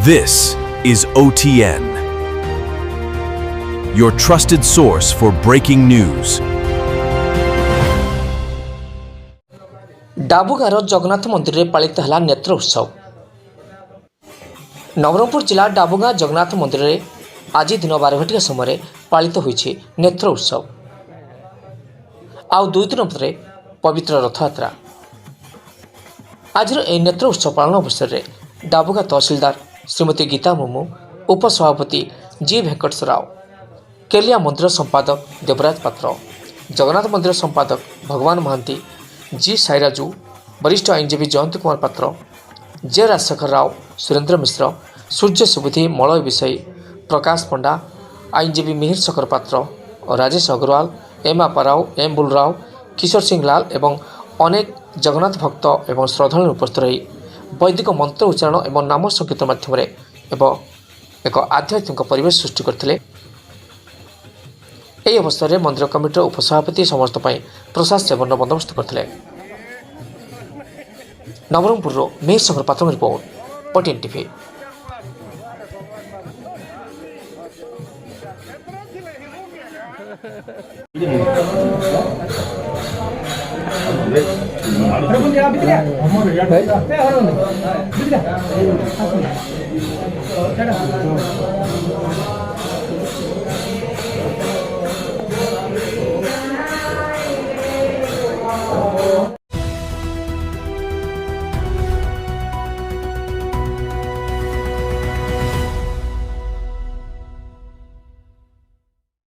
This is OTN, your trusted source for breaking news. डाबुगार Jagannath मंदिर में पालित है नेत्र उत्सव। नवरंगपुर जिला डाबुगा जगन्नाथ मंदिर में आज दिन 12 घटिया समय पालित होइछि नेत्र उत्सव। आउ 2 दिन पर पवित्र रथयात्रा। आज नेत्र उत्सव पालन अवसर में डाबुगा तहसीलदार श्रीमती गीता मुर्मू, उपसभापति जी वेंकटेश्वर राव, केलिया मंदिर संपादक देवराज पात्र, जगन्नाथ मंदिर संपादक भगवान महांती, जी साईराजू, वरिष्ठ आईनजीवी जयंत कुमार पात्र, जे राजशेखर राव, सुरेंद्र मिश्र, सूर्य सुबुद्धि, मलय विषयी, प्रकाश पंडा, आईनजीवी मिहिर शकर पात्र, राजेश अग्रवाल, एम आपाराव, एम बुलराव, किशोर सिंह लाल एवं अनेक जगन्नाथ भक्त एवं श्रद्धालु उपस्थित रही वैदिक मंत्र उच्चारण एवं नाम संकीर्तन माध्यम एक आध्यात्मिक परिवेश सृष्टि करते। यह अवसर में मंदिर कमिटर उपसभापति समस्त प्रसाद सेवन बंदोबस्त करते। नवरंगपुर मिहिर शंकर पात्र रिपोर्ट, OTN टीवी।